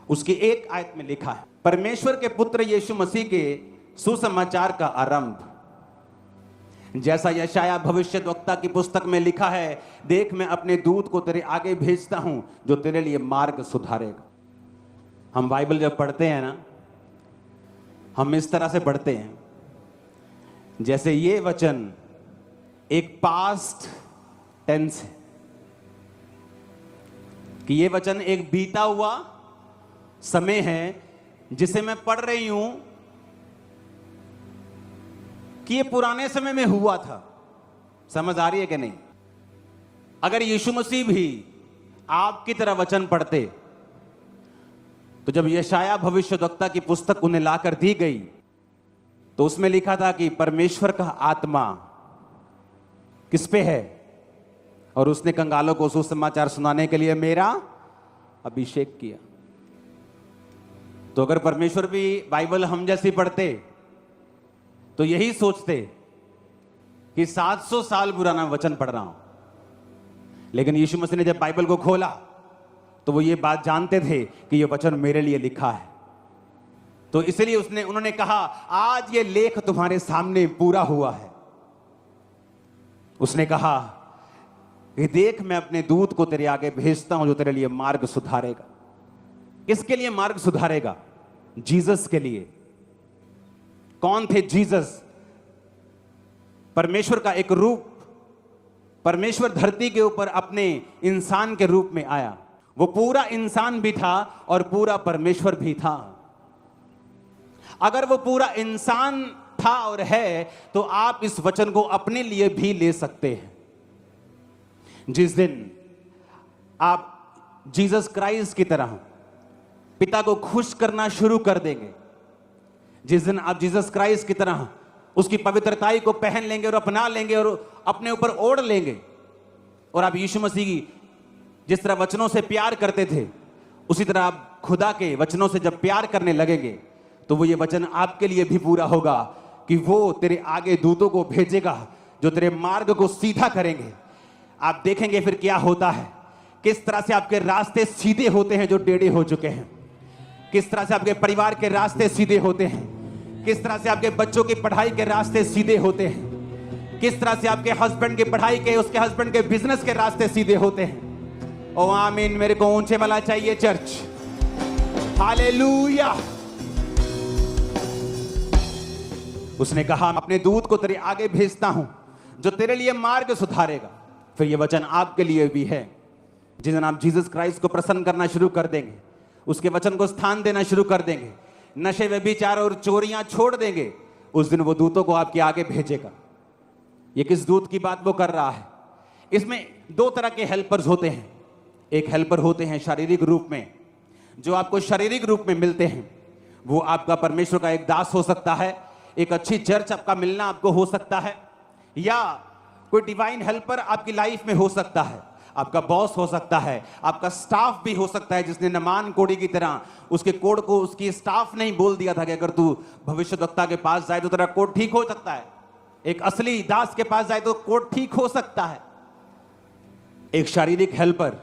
उसकी एक आयत में लिखा है, परमेश्वर के पुत्र यीशु मसीह के सुसमाचार का आरंभ। जैसा यशाया भविष्यद्वक्ता की पुस्तक में लिखा है, देख मैं अपने दूत को तेरे आगे भेजता हूं जो तेरे लिए मार्ग सुधारेगा। हम बाइबल जब पढ़ते हैं ना, हम इस तरह से पढ़ते हैं जैसे ये वचन एक पास्ट टेंस है, कि ये वचन एक बीता हुआ समय है जिसे मैं पढ़ रही हूं कि ये पुराने समय में हुआ था। समझ आ रही है कि नहीं? अगर यीशु मसीह भी आपकी तरह वचन पढ़ते तो जब यशाया भविष्यद्वक्ता की पुस्तक उन्हें लाकर दी गई तो उसमें लिखा था कि परमेश्वर का आत्मा किस पे है, और उसने कंगालों को सुसमाचार सुनाने के लिए मेरा अभिषेक किया। तो अगर परमेश्वर भी बाइबल हम जैसी पढ़ते तो यही सोचते कि 700 साल पुराना वचन पढ़ रहा हूं। लेकिन यीशु मसीह ने जब बाइबल को खोला तो वो ये बात जानते थे कि ये वचन मेरे लिए लिखा है। तो इसलिए उन्होंने कहा, आज ये लेख तुम्हारे सामने पूरा हुआ है। उसने कहा कि देख मैं अपने दूत को तेरे आगे भेजता हूं जो तेरे लिए मार्ग सुधारेगा। किसके लिए मार्ग सुधारेगा? जीसस के लिए। कौन थे जीसस? परमेश्वर का एक रूप। परमेश्वर धरती के ऊपर अपने इंसान के रूप में आया। वो पूरा इंसान भी था और पूरा परमेश्वर भी था। अगर वो पूरा इंसान था और है तो आप इस वचन को अपने लिए भी ले सकते हैं। जिस दिन आप जीसस क्राइस्ट की तरह पिता को खुश करना शुरू कर देंगे, जिस दिन आप जीसस क्राइस्ट की तरह उसकी पवित्रताई को पहन लेंगे और अपना लेंगे और अपने ऊपर ओढ़ लेंगे, और आप यीशु मसीह की जिस तरह वचनों से प्यार करते थे उसी तरह आप खुदा के वचनों से जब प्यार करने लगेंगे तो वो ये वचन आपके लिए भी पूरा होगा कि वो तेरे आगे दूतों को भेजेगा जो तेरे मार्ग को सीधा करेंगे। आप देखेंगे फिर क्या होता है, किस तरह से आपके रास्ते सीधे होते हैं जो टेढ़े हो चुके हैं, किस तरह से आपके परिवार के रास्ते सीधे होते हैं, किस तरह से आपके बच्चों की पढ़ाई के रास्ते सीधे होते हैं, किस तरह से आपके हस्बैंड की पढ़ाई के, उसके हस्बैंड के बिजनेस के रास्ते सीधे होते हैं। ओ आमीन। मेरे को ऊंचे वाला चाहिए चर्च। हालेलुया। उसने कहा, अपने दूत को तेरे आगे भेजता हूं जो तेरे लिए मार्ग सुधारेगा। फिर ये वचन आपके लिए भी है। जिस दिन आप जीसस क्राइस्ट को प्रसन्न करना शुरू कर देंगे, उसके वचन को स्थान देना शुरू कर देंगे, नशे व्यभिचार और चोरियां छोड़ देंगे, उस दिन वो दूतों को आपके आगे भेजेगा। ये किस दूत की बात वो कर रहा है? इसमें दो तरह के हेल्पर्स होते हैं। एक हेल्पर होते हैं शारीरिक रूप में, जो आपको शारीरिक रूप में मिलते हैं। वो आपका परमेश्वर का एक दास हो सकता है, एक अच्छी चर्च आपका मिलना आपको हो सकता है, या कोई डिवाइन हेल्पर आपकी लाइफ में हो सकता है। आपका बॉस हो सकता है, आपका स्टाफ भी हो सकता है, जिसने नमान कोड़ी की तरह उसके कोड को उसकी स्टाफ ने ही बोल दिया था कि अगर तू भविष्यद्वक्ता के पास जाए तो तेरा कोड ठीक हो सकता है। एक असली दास के पास जाए तो कोड ठीक हो सकता है। एक शारीरिक हेल्पर,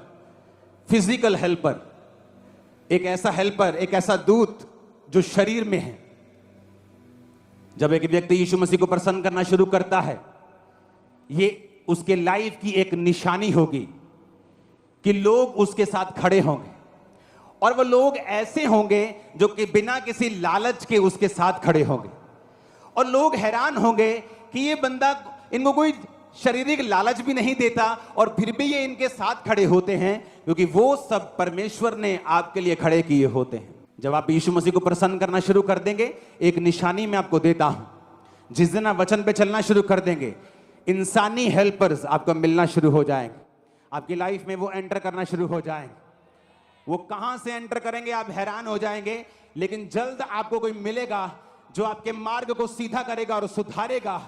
फिजिकल हेल्पर, एक ऐसा हेल्पर, एक ऐसा दूत जो शरीर में है। जब एक व्यक्ति यीशु मसीह को प्रसन्न करना शुरू करता है, ये उसके लाइफ की एक निशानी होगी कि लोग उसके साथ खड़े होंगे, और वो लोग ऐसे होंगे जो कि बिना किसी लालच के उसके साथ खड़े होंगे, और लोग हैरान होंगे कि ये बंदा, इनको कोई शारीरिक लालच भी नहीं देता और फिर भी ये इनके साथ खड़े होते हैं, क्योंकि वो सब परमेश्वर ने आपके लिए खड़े किए होते हैं। जब आप यीशु मसीह को प्रसन्न करना शुरू कर देंगे, एक निशानी मैं आपको देता हूं। जिस दिन आप वचन पे चलना शुरू कर देंगे, इंसानी हेल्पर्स आपको मिलना शुरू हो जाएंगे, आपकी लाइफ में वो एंटर करना शुरू हो जाएंगे। वो कहां से एंटर करेंगे आप हैरान हो जाएंगे, लेकिन जल्द आपको कोई मिलेगा जो आपके मार्ग को सीधा करेगा और सुधारेगा।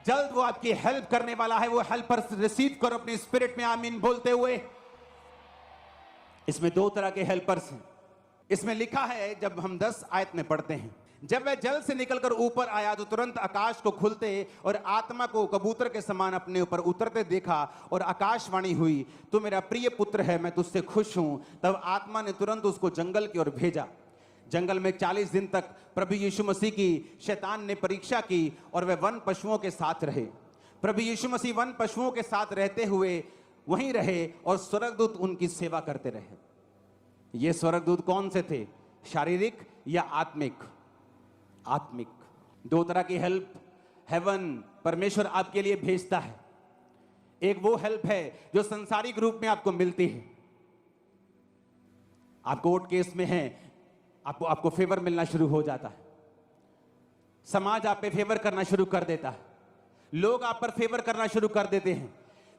जल्द वो आपकी हेल्प करने वाला है। वो हेल्पर्स रिसीव करो अपने स्पिरिट में आमीन बोलते हुए। इसमें दो तरह के हेल्पर्स हैं। इसमें लिखा है, जब हम 10 आयत में पढ़ते हैं, जब वह जल से निकलकर ऊपर आया तो तुरंत आकाश को खुलते और आत्मा को कबूतर के समान अपने ऊपर उतरते देखा, और आकाशवाणी हुई, तू मेरा प्रिय पुत्र है, मैं तुझसे खुश हूं। तब आत्मा ने तुरंत उसको जंगल की ओर भेजा। जंगल में 40 दिन तक प्रभु यीशु मसीह की शैतान ने परीक्षा की और वह वन पशुओं के साथ रहे। प्रभु यीशु मसीह वन पशुओं के साथ रहते हुए वहीं रहे और स्वर्गदूत उनकी सेवा करते रहे। ये स्वर्गदूत कौन से थे? शारीरिक या आत्मिक? आत्मिक। दो तरह की हेल्प हेवन परमेश्वर आपके लिए भेजता है। एक वो हेल्प है जो संसारिक रूप में आपको मिलती है। आप कोर्ट केस में हैं, आपको फेवर मिलना शुरू हो जाता है, समाज आप पे फेवर करना शुरू कर देता है, लोग आप पर फेवर करना शुरू कर देते हैं,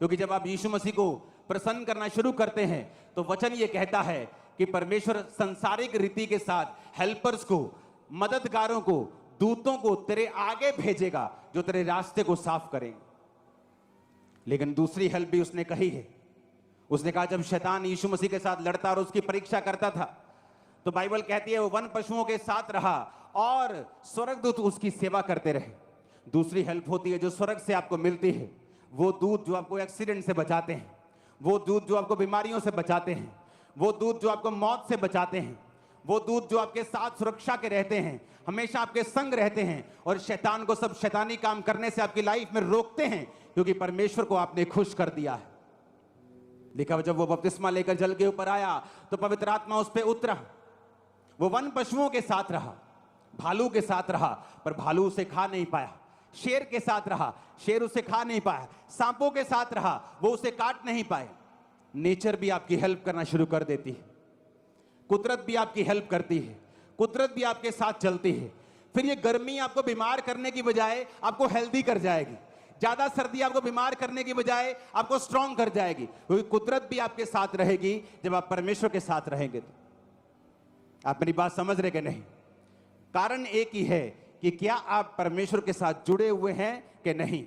क्योंकि जब आप यीशु मसीह को प्रसन्न करना शुरू करते हैं तो वचन ये कहता है कि परमेश्वर संसारिक रीति के साथ हेल्पर्स को, मददगारों को, दूतों को तेरे आगे भेजेगा जो तेरे रास्ते को साफ करेंगे। लेकिन दूसरी हेल्प भी उसने कही है। उसने कहा जब शैतान यीशु मसीह के साथ लड़ता और उसकी परीक्षा करता था तो बाइबल कहती है वो वन पशुओं के साथ रहा और स्वर्गदूत उसकी सेवा करते रहे। दूसरी हेल्प होती है जो स्वर्ग से आपको मिलती है, वो दूत जो आपको एक्सीडेंट से बचाते हैं, वो दूत जो आपको बीमारियों से बचाते हैं, वो दूत जो आपको मौत से बचाते हैं, वो दूत जो आपके साथ सुरक्षा के रहते हैं, हमेशा आपके संग रहते हैं और शैतान को सब शैतानी काम करने से आपकी लाइफ में रोकते हैं, क्योंकि परमेश्वर को आपने खुश कर दिया है। लिखा जब वो बपतिस्मा लेकर जल के ऊपर आया तो पवित्र आत्मा उस पर उतरा। वो वन पशुओं के साथ रहा, भालू के साथ रहा पर भालू उसे खा नहीं पाया, शेर के साथ रहा, शेर उसे खा नहीं पाया, सांपों के साथ रहा, वो उसे काट नहीं पाए। नेचर भी आपकी हेल्प करना शुरू कर देती है, कुदरत भी आपकी हेल्प करती है, कुदरत भी आपके साथ चलती है। फिर ये गर्मी आपको बीमार करने की बजाय आपको हेल्दी कर जाएगी, ज्यादा सर्दी आपको बीमार करने की बजाय आपको स्ट्रांग कर जाएगी, क्योंकि कुदरत भी आपके साथ रहेगी जब आप परमेश्वर के साथ रहेंगे। तो आप मेरी बात समझ रहे कि नहीं? कारण एक ही है कि क्या आप परमेश्वर के साथ जुड़े हुए हैं कि नहीं।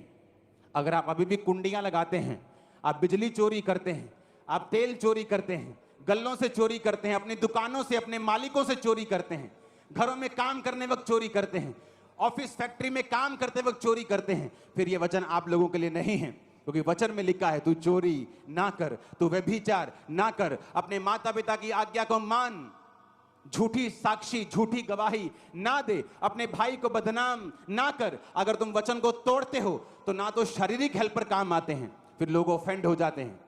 अगर आप अभी भी कुंडियां लगाते हैं, आप बिजली चोरी करते हैं, आप तेल चोरी करते हैं, गल्लों से चोरी करते हैं, अपनी दुकानों से, अपने मालिकों से चोरी करते हैं, घरों में काम करने वक्त चोरी करते हैं, ऑफिस फैक्ट्री में काम करते वक्त चोरी करते हैं, फिर यह वचन आप लोगों के लिए नहीं है। क्योंकि वचन में लिखा है तू चोरी ना कर, तू व्यभिचार ना कर, अपने माता पिता की आज्ञा को मान, झूठी साक्षी, झूठी गवाही ना दे, अपने भाई को बदनाम ना कर। अगर तुम वचन को तोड़ते हो तो ना तो शारीरिक हेल्पर काम आते हैं, फिर लोग ऑफेंड हो जाते हैं,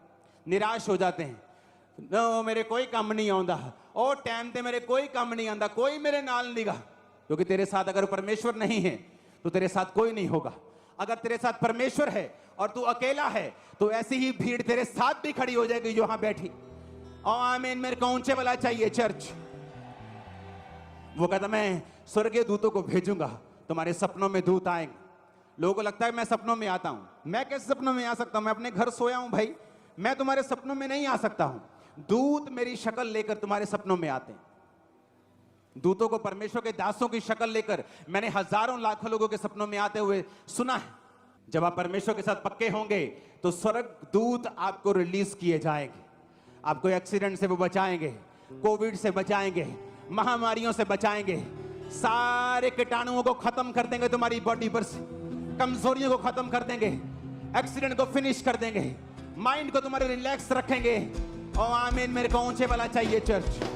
निराश हो जाते हैं। नो मेरे कोई काम नहीं आंदा, ओ टाइम ते मेरे कोई काम नहीं आंदा, कोई मेरे नाल नहीं गा। क्योंकि तेरे साथ अगर परमेश्वर नहीं है तो तेरे साथ कोई नहीं होगा। अगर तेरे साथ परमेश्वर है और तू अकेला है तो ऐसी ही भीड़ तेरे साथ भी खड़ी हो जाएगी जो वहां बैठी। ओ आमीन। मेरे को ऊंचे वाला चाहिए चर्च। वो कहता मैं स्वर्गीय दूतों को भेजूंगा, तुम्हारे सपनों में दूत आएंगे। लोगों को लगता है मैं सपनों में आता हूं। मैं कैसे सपनों में आ सकता हूं? मैं अपने घर सोया हूं भाई, मैं तुम्हारे सपनों में नहीं आ सकता हूं। दूत मेरी शक्ल लेकर तुम्हारे सपनों में आते हैं। दूतों को परमेश्वर के दासों की शक्ल लेकर मैंने हजारों लाखों लोगों के सपनों में आते हुए सुना है। जब आप परमेश्वर के साथ पक्के होंगे तो स्वर्ग दूत आपको रिलीज किए जाएंगे, आपको एक्सीडेंट से वो बचाएंगे, कोविड से बचाएंगे, महामारियों से बचाएंगे, सारे कीटाणुओं को खत्म कर देंगे तुम्हारी बॉडी पर से, कमजोरियों को खत्म कर देंगे, एक्सीडेंट को फिनिश कर देंगे, माइंड को तुम्हारे रिलैक्स रखेंगे। ओ आमीन। मेरे को ऊंचे वाला चाहिए चर्च।